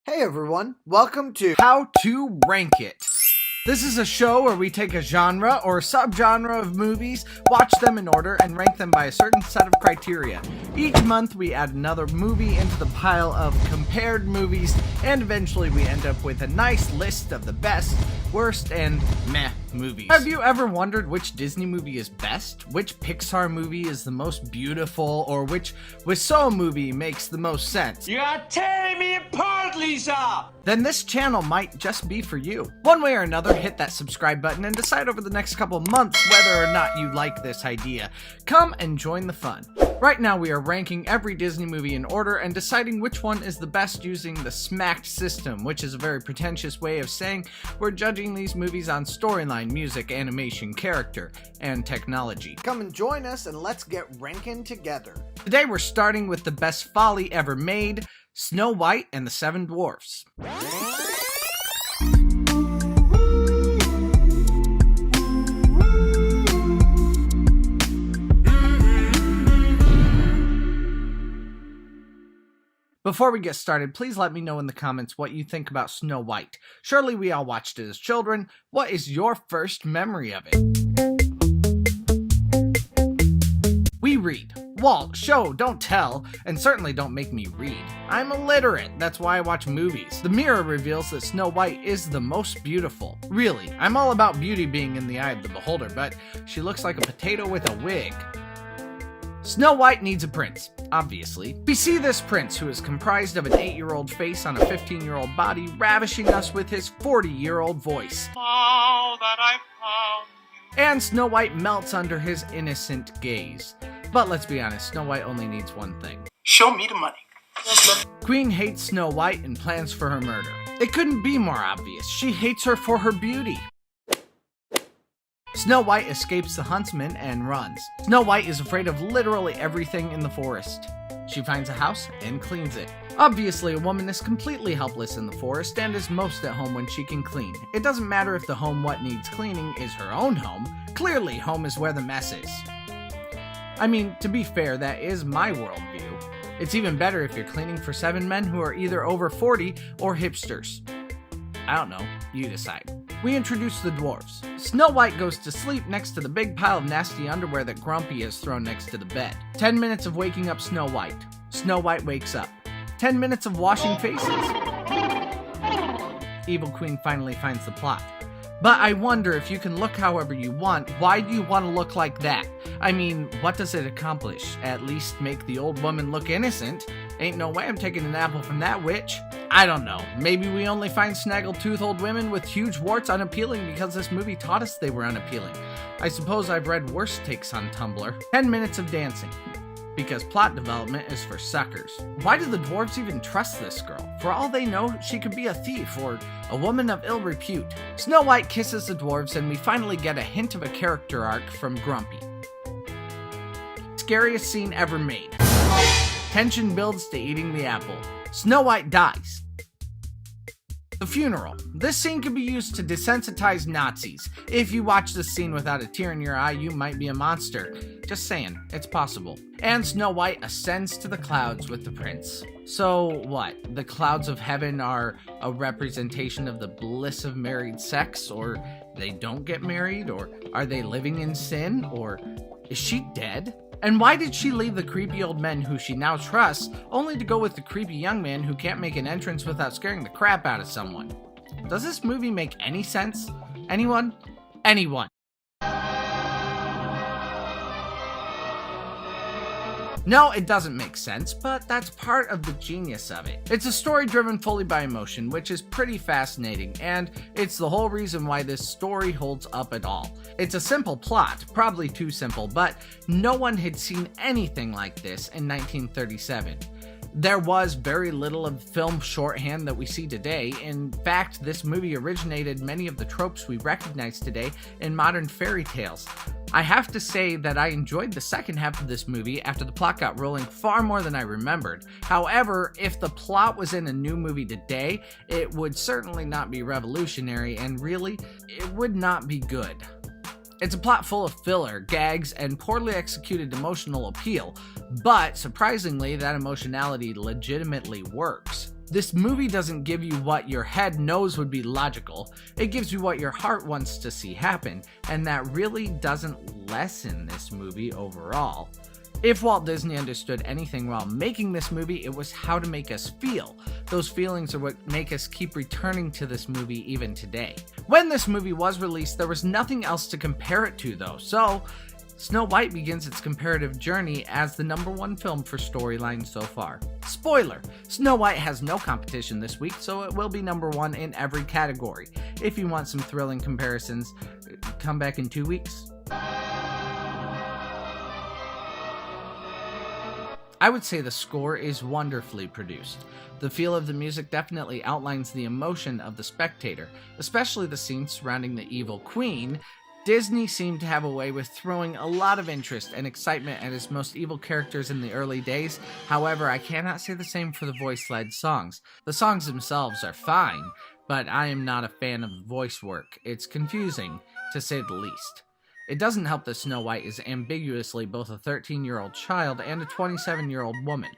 Hey everyone, welcome to How to Rank It. This is a show where we take a genre or subgenre of movies, watch them in order, and rank them by a certain set of criteria. Each month we add another movie into the pile of compared movies, and eventually we end up with a nice list of the best, worst, and meh movies. Have you ever wondered which Disney movie is best? Which Pixar movie is the most beautiful? Or which Wiseau movie makes the most sense? You are tearing me apart, Lisa! Then this channel might just be for you. One way or another, hit that subscribe button and decide over the next couple months whether or not you like this idea. Come and join the fun. Right now we are ranking every Disney movie in order and deciding which one is the best using the SMACT system, which is a very pretentious way of saying we're judging these movies on storyline, music, animation, character, and technology. Come and join us and let's get ranking together. Today we're starting with the best folly ever made, Snow White and the Seven Dwarfs. Before we get started, please let me know in the comments what you think about Snow White. Surely we all watched it as children. What is your first memory of it? We read. Walt, show, don't tell, and certainly don't make me read. I'm illiterate, that's why I watch movies. The mirror reveals that Snow White is the most beautiful. Really, I'm all about beauty being in the eye of the beholder, but she looks like a potato with a wig. Snow White needs a prince, obviously. We see this prince, who is comprised of an 8-year-old face on a 15-year-old body, ravishing us with his 40-year-old voice. Now that I've found you. And Snow White melts under his innocent gaze. But let's be honest, Snow White only needs one thing. Show me the money. Queen hates Snow White and plans for her murder. It couldn't be more obvious. She hates her for her beauty. Snow White escapes the huntsman and runs. Snow White is afraid of literally everything in the forest. She finds a house and cleans it. Obviously, a woman is completely helpless in the forest and is most at home when she can clean. It doesn't matter if the home what needs cleaning is her own home. Clearly, home is where the mess is. I mean, to be fair, that is my worldview. It's even better if you're cleaning for 7 men who are either over 40 or hipsters. I don't know, you decide. We introduce the dwarves. Snow White goes to sleep next to the big pile of nasty underwear that Grumpy has thrown next to the bed. 10 minutes of waking up Snow White. Snow White wakes up. 10 minutes of washing faces. Evil Queen finally finds the plot. But I wonder, if you can look however you want, why do you want to look like that? I mean, what does it accomplish? At least make the old woman look innocent? Ain't no way I'm taking an apple from that witch. I don't know. Maybe we only find snaggle-tooth old women with huge warts unappealing because this movie taught us they were unappealing. I suppose I've read worse takes on Tumblr. 10 minutes of dancing. Because plot development is for suckers. Why do the dwarves even trust this girl? For all they know, she could be a thief or a woman of ill repute. Snow White kisses the dwarves and we finally get a hint of a character arc from Grumpy. Scariest scene ever made. Tension builds to eating the apple. Snow White dies. The funeral. This scene can be used to desensitize Nazis. If you watch this scene without a tear in your eye, you might be a monster. Just saying, it's possible. And Snow White ascends to the clouds with the prince. So what? The clouds of heaven are a representation of the bliss of married sex? Or they don't get married? Or are they living in sin? Or is she dead? And why did she leave the creepy old men who she now trusts, only to go with the creepy young man who can't make an entrance without scaring the crap out of someone? Does this movie make any sense? Anyone? Anyone? No, it doesn't make sense, but that's part of the genius of it. It's a story driven fully by emotion, which is pretty fascinating, and it's the whole reason why this story holds up at all. It's a simple plot, probably too simple, but no one had seen anything like this in 1937. There was very little of film shorthand that we see today. In fact, this movie originated many of the tropes we recognize today in modern fairy tales. I have to say that I enjoyed the second half of this movie after the plot got rolling far more than I remembered. However, if the plot was in a new movie today, it would certainly not be revolutionary, and really, it would not be good. It's a plot full of filler, gags, and poorly executed emotional appeal, but surprisingly, that emotionality legitimately works. This movie doesn't give you what your head knows would be logical, it gives you what your heart wants to see happen, and that really doesn't lessen this movie overall. If Walt Disney understood anything while making this movie, it was how to make us feel. Those feelings are what make us keep returning to this movie even today. When this movie was released, there was nothing else to compare it to though, so Snow White begins its comparative journey as the #1 film for storyline so far. Spoiler! Snow White has no competition this week, so it will be #1 in every category. If you want some thrilling comparisons, come back in 2 weeks. I would say the score is wonderfully produced. The feel of the music definitely outlines the emotion of the spectator, especially the scenes surrounding the evil queen. Disney seemed to have a way with throwing a lot of interest and excitement at his most evil characters in the early days. However, I cannot say the same for the voice-led songs. The songs themselves are fine, but I am not a fan of voice work. It's confusing, to say the least. It doesn't help that Snow White is ambiguously both a 13-year-old child and a 27-year-old woman.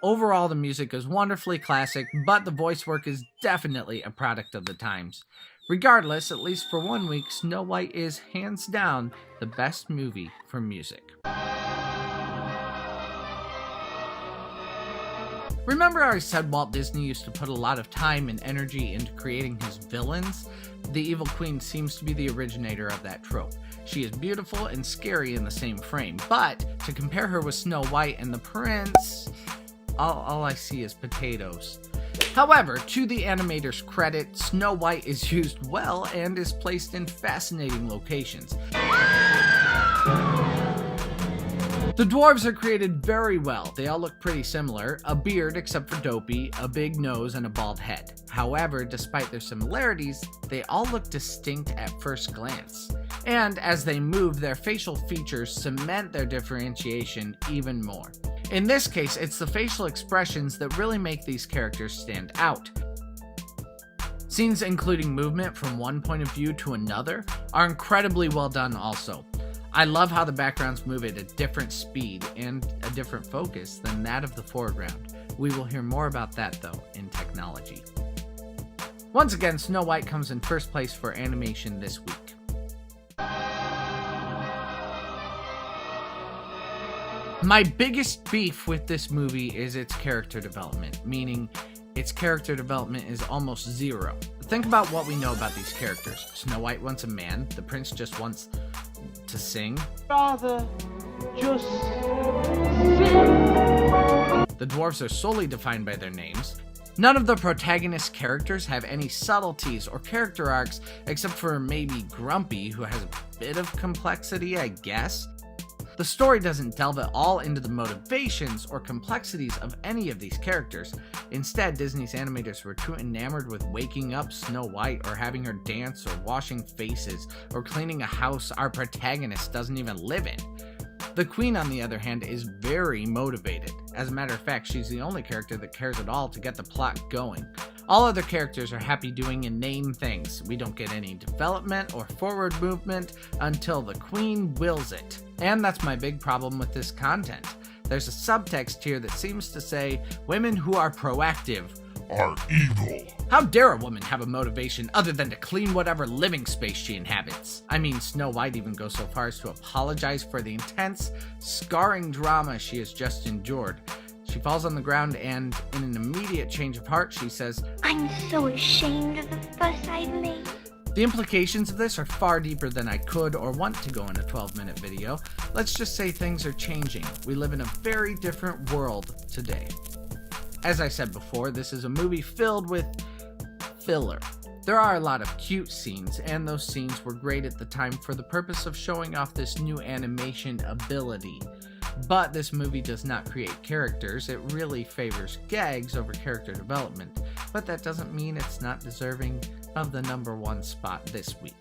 Overall, the music is wonderfully classic, but the voice work is definitely a product of the times. Regardless, at least for 1 week, Snow White is hands down the best movie for music. Remember how I said Walt Disney used to put a lot of time and energy into creating his villains? The Evil Queen seems to be the originator of that trope. She is beautiful and scary in the same frame, but to compare her with Snow White and the Prince, all I see is potatoes. However, to the animator's credit, Snow White is used well and is placed in fascinating locations. The dwarves are created very well. They all look pretty similar, a beard except for Dopey, a big nose, and a bald head. However, despite their similarities, they all look distinct at first glance. And as they move, their facial features cement their differentiation even more. In this case, it's the facial expressions that really make these characters stand out. Scenes including movement from one point of view to another are incredibly well done also. I love how the backgrounds move at a different speed and a different focus than that of the foreground. We will hear more about that though in technology. Once again, Snow White comes in first place for animation this week. My biggest beef with this movie is its character development, meaning its character development is almost zero. Think about what we know about these characters. Snow White wants a man, the prince just wants to sing. Rather, just sing. The dwarves are solely defined by their names. None of the protagonist characters have any subtleties or character arcs except for maybe Grumpy, who has a bit of complexity, I guess. The story doesn't delve at all into the motivations or complexities of any of these characters. Instead, Disney's animators were too enamored with waking up Snow White or having her dance or washing faces or cleaning a house our protagonist doesn't even live in. The Queen, on the other hand, is very motivated. As a matter of fact, she's the only character that cares at all to get the plot going. All other characters are happy doing inane things. We don't get any development or forward movement until the Queen wills it. And that's my big problem with this content. There's a subtext here that seems to say women who are proactive are evil. How dare a woman have a motivation other than to clean whatever living space she inhabits? I mean, Snow White even goes so far as to apologize for the intense, scarring drama she has just endured. She falls on the ground and, in an immediate change of heart, she says, "I'm so ashamed of the fuss I've made." The implications of this are far deeper than I could or want to go in a 12-minute video. Let's just say things are changing. We live in a very different world today. As I said before, this is a movie filled with filler. There are a lot of cute scenes, and those scenes were great at the time for the purpose of showing off this new animation ability. But this movie does not create characters, it really favors gags over character development, but that doesn't mean it's not deserving of the #1 spot this week.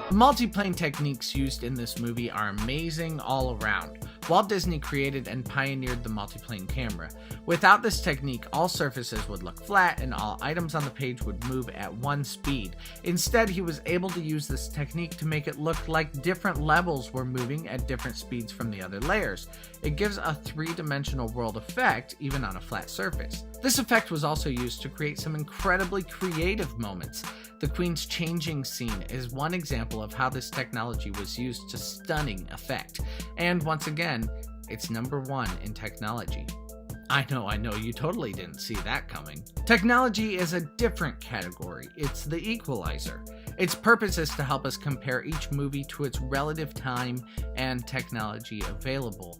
The multiplane techniques used in this movie are amazing all around. Walt Disney created and pioneered the multiplane camera. Without this technique, all surfaces would look flat and all items on the page would move at one speed. Instead, he was able to use this technique to make it look like different levels were moving at different speeds from the other layers. It gives a three-dimensional world effect even on a flat surface. This effect was also used to create some incredibly creative moments. The Queen's changing scene is one example of how this technology was used to stunning effect. And once again, it's number one in technology. I know, you totally didn't see that coming. Technology is a different category. It's the equalizer. Its purpose is to help us compare each movie to its relative time and technology available.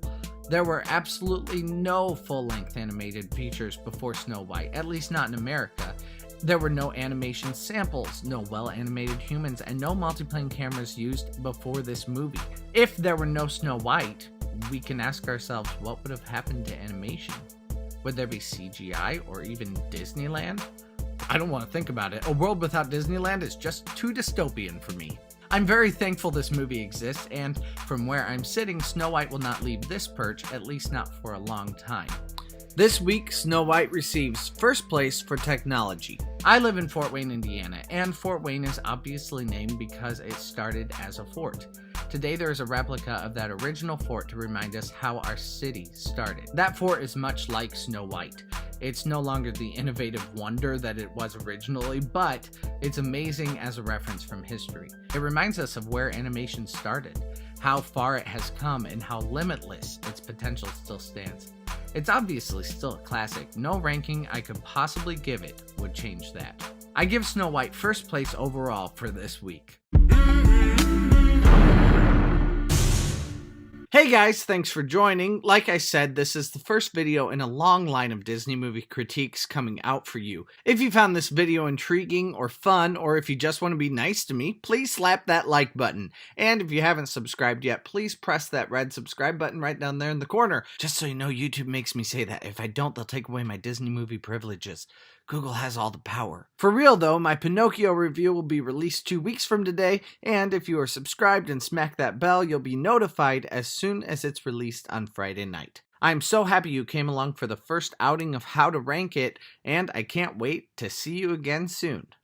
There were absolutely no full-length animated features before Snow White, at least not in America. There were no animation samples, no well-animated humans, and no multiplane cameras used before this movie. If there were no Snow White, we can ask ourselves what would have happened to animation. Would there be CGI or even Disneyland? I don't want to think about it. A world without Disneyland is just too dystopian for me. I'm very thankful this movie exists, and from where I'm sitting, Snow White will not leave this perch, at least not for a long time. This week, Snow White receives first place for technology. I live in Fort Wayne, Indiana, and Fort Wayne is obviously named because it started as a fort. Today there is a replica of that original fort to remind us how our city started. That fort is much like Snow White. It's no longer the innovative wonder that it was originally, but it's amazing as a reference from history. It reminds us of where animation started, how far it has come, and how limitless its potential still stands. It's obviously still a classic. No ranking I could possibly give it would change that. I give Snow White first place overall for this week. Hey guys, thanks for joining. Like I said, this is the first video in a long line of Disney movie critiques coming out for you. If you found this video intriguing or fun, or if you just want to be nice to me, please slap that like button. And if you haven't subscribed yet, please press that red subscribe button right down there in the corner. Just so you know, YouTube makes me say that. If I don't, they'll take away my Disney movie privileges. Google has all the power. For real though, my Pinocchio review will be released 2 weeks from today, and if you are subscribed and smack that bell, you'll be notified as soon as it's released on Friday night. I'm so happy you came along for the first outing of how to rank it, and I can't wait to see you again soon.